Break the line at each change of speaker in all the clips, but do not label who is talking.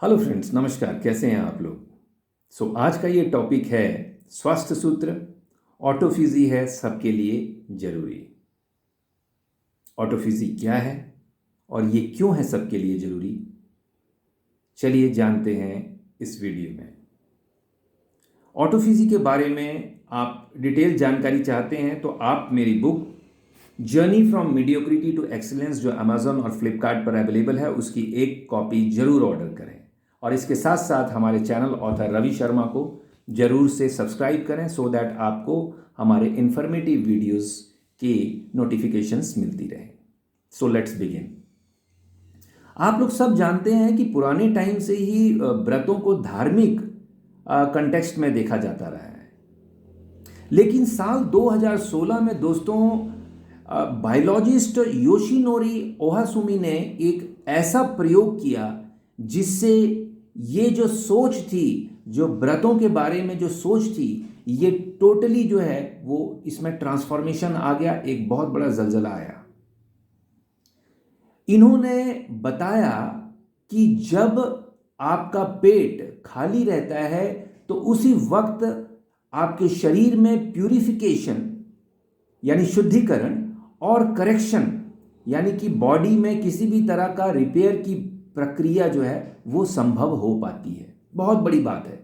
Hello friends, नमस्कार। कैसे हैं आप लोग? आज का ये टॉपिक है स्वास्थ्य सूत्र। ऑटोफिजी है सबके लिए जरूरी। ऑटोफिजी क्या है और ये क्यों है सबके लिए जरूरी, चलिए जानते हैं इस वीडियो में। ऑटोफिजी के बारे में आप डिटेल जानकारी चाहते हैं तो आप मेरी book journey from mediocrity to excellence, जो अमेजॉन और फ्लिपकार्ट पर अवेलेबल है, उसकी एक कॉपी जरूर ऑर्डर करें। और इसके साथ साथ हमारे चैनल ऑथर रवि शर्मा को जरूर से सब्सक्राइब करें सो दैट आपको हमारे इन्फॉर्मेटिव वीडियोस की नोटिफिकेशंस मिलती रहें। So let's begin. आप लोग सब जानते हैं कि पुराने टाइम से ही व्रतों को धार्मिक कंटेक्स्ट में देखा जाता रहा है। लेकिन साल 2016 में दोस्तों, बायोलॉजिस्ट योशिनोरी ओहासुमी ने एक ऐसा प्रयोग किया जिससे ये जो सोच थी, जो व्रतों के बारे में जो सोच थी, ये टोटली जो है वो इसमें ट्रांसफॉर्मेशन आ गया। एक बहुत बड़ा जलजला आया। इन्होंने बताया कि जब आपका पेट खाली रहता है तो उसी वक्त आपके शरीर में प्यूरिफिकेशन यानी शुद्धिकरण और करेक्शन यानी कि बॉडी में किसी भी तरह का रिपेयर की प्रक्रिया जो है वो संभव हो पाती है। बहुत बड़ी बात है।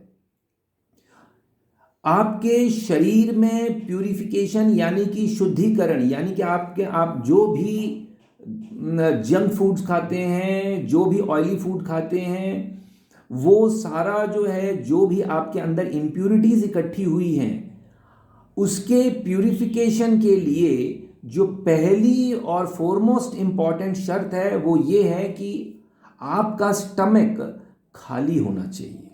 आपके शरीर में प्यूरिफिकेशन यानी कि शुद्धिकरण, यानी कि आप जो भी जंक फूड्स खाते हैं, जो भी ऑयली फूड खाते हैं, वो सारा जो है, जो भी आपके अंदर इम्प्यूरिटीज इकट्ठी हुई हैं, उसके प्यूरिफिकेशन के लिए जो पहली और फॉरमोस्ट इंपॉर्टेंट शर्त है वो ये है कि आपका स्टमक खाली होना चाहिए।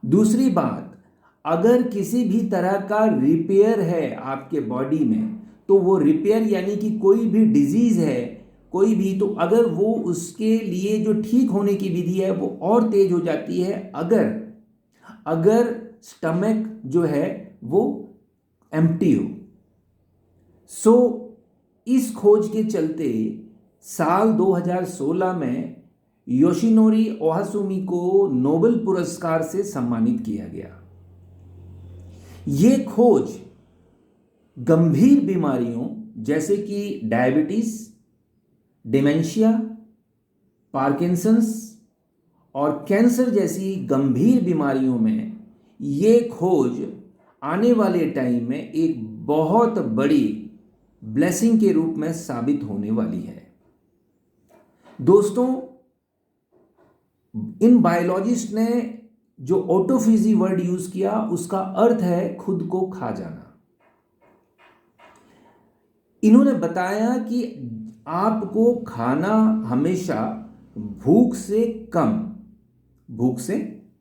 दूसरी बात, अगर किसी भी तरह का रिपेयर है आपके बॉडी में, तो वो रिपेयर यानी कि कोई भी डिजीज है, कोई भी, तो अगर वो उसके लिए जो ठीक होने की विधि है वो और तेज हो जाती है अगर स्टमक जो है वो एम्प्टी हो। इस खोज के चलते साल 2016 में योशिनोरी ओहासुमी को नोबेल पुरस्कार से सम्मानित किया गया। ये खोज गंभीर बीमारियों जैसे कि डायबिटीज, डिमेंशिया, पार्किंसंस और कैंसर जैसी गंभीर बीमारियों में ये खोज आने वाले टाइम में एक बहुत बड़ी ब्लेसिंग के रूप में साबित होने वाली है। दोस्तों, इन बायोलॉजिस्ट ने जो ऑटोफिजी वर्ड यूज किया उसका अर्थ है खुद को खा जाना। इन्होंने बताया कि आपको खाना हमेशा भूख से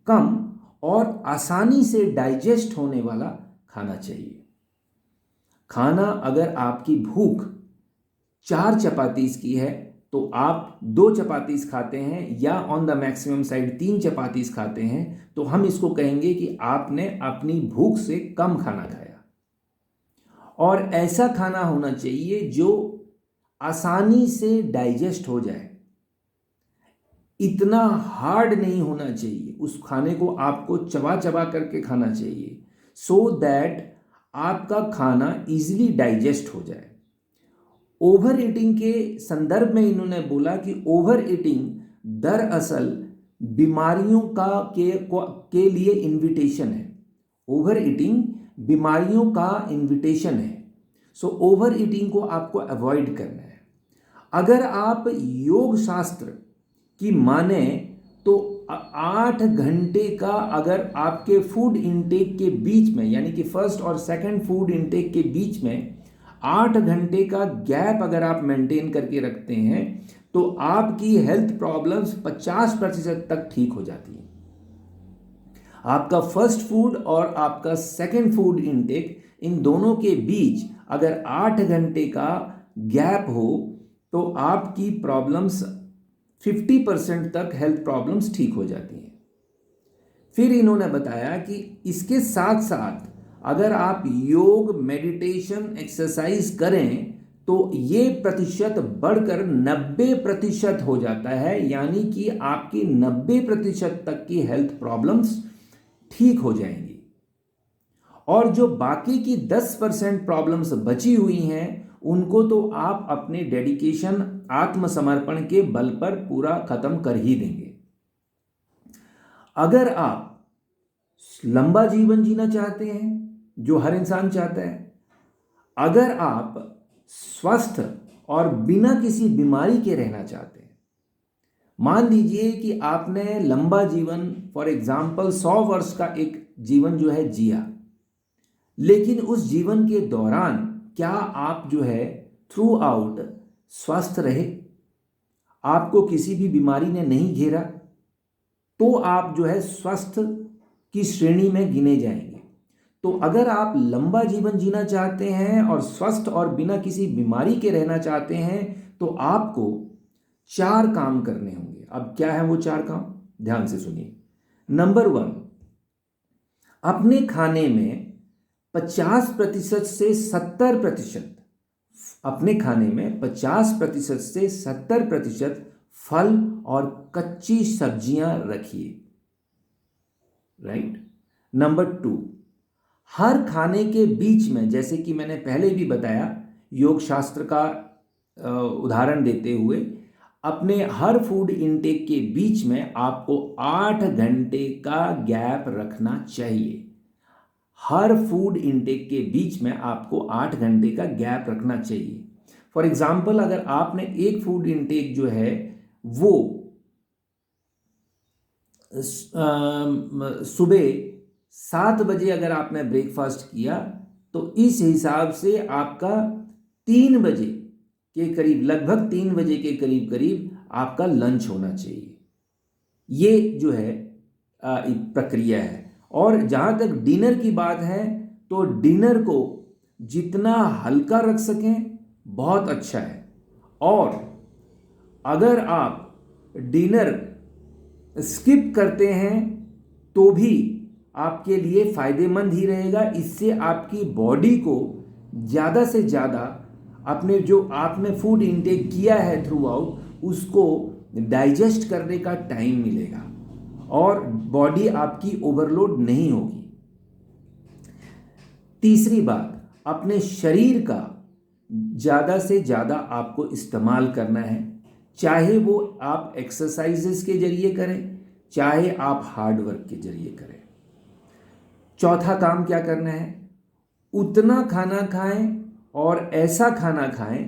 कम और आसानी से डाइजेस्ट होने वाला खाना चाहिए। खाना अगर आपकी भूख 4 चपातीस की है तो आप 2 चपातीस खाते हैं, या on the maximum side 3 chapatis खाते हैं, तो हम इसको कहेंगे कि आपने अपनी भूख से कम खाना खाया। और ऐसा खाना होना चाहिए जो आसानी से डाइजेस्ट हो जाए, इतना हार्ड नहीं होना चाहिए। उस खाने को आपको चबा चबा करके खाना चाहिए सो दैट आपका खाना इजीली डाइजेस्ट हो जाए। ओवर ईटिंग के संदर्भ में इन्होंने बोला कि ओवर ईटिंग दरअसल बीमारियों के लिए इनविटेशन है। ओवर ईटिंग बीमारियों का इनविटेशन है। ओवर ईटिंग को आपको अवॉइड करना है। अगर आप योग शास्त्र की माने तो 8 घंटे का अगर आपके फूड इनटेक के बीच में, यानी कि फर्स्ट और सेकंड फूड इनटेक के बीच में 8 घंटे का गैप अगर आप मेंटेन करके रखते हैं तो आपकी हेल्थ प्रॉब्लम्स 50% तक ठीक हो जाती हैं। आपका फर्स्ट फूड और आपका सेकंड फूड इनटेक, इन दोनों के बीच अगर 8 घंटे का गैप हो तो आपकी प्रॉब्लम्स 50% तक हेल्थ प्रॉब्लम्स ठीक हो जाती हैं। फिर इन्होंने बताया कि इसके साथ साथ अगर आप योग, मेडिटेशन, एक्सरसाइज करें तो ये प्रतिशत बढ़कर 90% हो जाता है, यानी कि आपकी 90% तक की हेल्थ प्रॉब्लम्स ठीक हो जाएंगी। और जो बाकी की 10% प्रॉब्लम्स बची हुई हैं उनको तो आप अपने डेडिकेशन, आत्मसमर्पण के बल पर पूरा खत्म कर ही देंगे। अगर आप लंबा जीवन जीना चाहते हैं, जो हर इंसान चाहता है, अगर आप स्वस्थ और बिना किसी बीमारी के रहना चाहते हैं, मान लीजिए कि आपने लंबा जीवन, फॉर एग्जाम्पल 100 वर्ष का एक जीवन जो है जिया, लेकिन उस जीवन के दौरान क्या आप जो है थ्रू आउट स्वस्थ रहे, आपको किसी भी बीमारी ने नहीं घेरा, तो आप जो है स्वस्थ की श्रेणी में गिने जाएंगे। तो अगर आप लंबा जीवन जीना चाहते हैं और स्वस्थ और बिना किसी बीमारी के रहना चाहते हैं तो आपको 4 काम करने होंगे। अब क्या है वो 4 काम, ध्यान से सुनिए। नंबर 1, अपने खाने में 50% से 70%, अपने खाने में 50% से 70% फल और कच्ची सब्जियां रखिए, राइट। नंबर 2, हर खाने के बीच में, जैसे कि मैंने पहले भी बताया योग शास्त्र का उदाहरण देते हुए, अपने हर फूड इनटेक के बीच में आपको 8 घंटे का गैप रखना चाहिए। हर फूड इनटेक के बीच में आपको 8 घंटे का गैप रखना चाहिए। फॉर एग्जाम्पल, अगर आपने एक फूड इनटेक जो है वो सुबह 7 बजे अगर आपने ब्रेकफास्ट किया, तो इस हिसाब से आपका 3 बजे के करीब, लगभग 3 बजे के करीब करीब आपका लंच होना चाहिए। ये जो है एक प्रक्रिया है। और जहाँ तक डिनर की बात है, तो डिनर को जितना हल्का रख सकें बहुत अच्छा है। और अगर आप डिनर स्किप करते हैं तो भी आपके लिए फ़ायदेमंद ही रहेगा। इससे आपकी बॉडी को ज़्यादा से ज़्यादा अपने जो आपने फूड इनटेक किया है थ्रू आउट, उसको डाइजेस्ट करने का टाइम मिलेगा और बॉडी आपकी ओवरलोड नहीं होगी। तीसरी बात, अपने शरीर का ज़्यादा से ज़्यादा आपको इस्तेमाल करना है, चाहे वो आप एक्सरसाइजेस के जरिए करें, चाहे आप हार्ड वर्क के जरिए करें। चौथा काम क्या करना है, उतना खाना खाएं और ऐसा खाना खाएं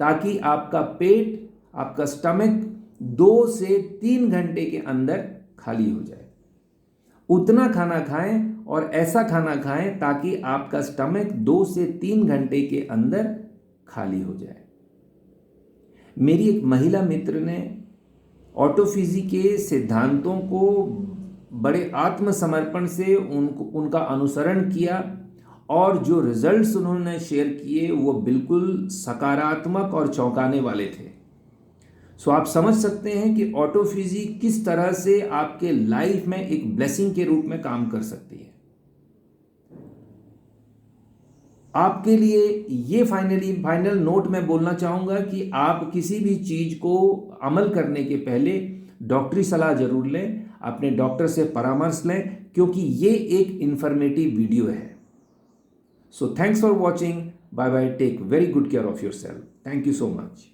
ताकि आपका पेट, आपका स्टमक 2 से 3 घंटे के अंदर खाली हो जाए। उतना खाना खाएं और ऐसा खाना खाएं ताकि आपका स्टमक 2 से 3 घंटे के अंदर खाली हो जाए। मेरी एक महिला मित्र ने ऑटोफिजी के सिद्धांतों को बड़े आत्मसमर्पण से उनका अनुसरण किया और जो रिजल्ट्स उन्होंने शेयर किए वो बिल्कुल सकारात्मक और चौंकाने वाले थे। सो आप समझ सकते हैं कि ऑटोफिजी किस तरह से आपके लाइफ में एक ब्लेसिंग के रूप में काम कर सकती है। आपके लिए ये फाइनल नोट मैं बोलना चाहूँगा कि आप किसी भी चीज़ को अमल करने के पहले डॉक्टरी सलाह जरूर लें, अपने डॉक्टर से परामर्श लें, क्योंकि ये एक इंफॉर्मेटिव वीडियो है। So thanks for watching, bye bye, take very good care of yourself. Thank you so much.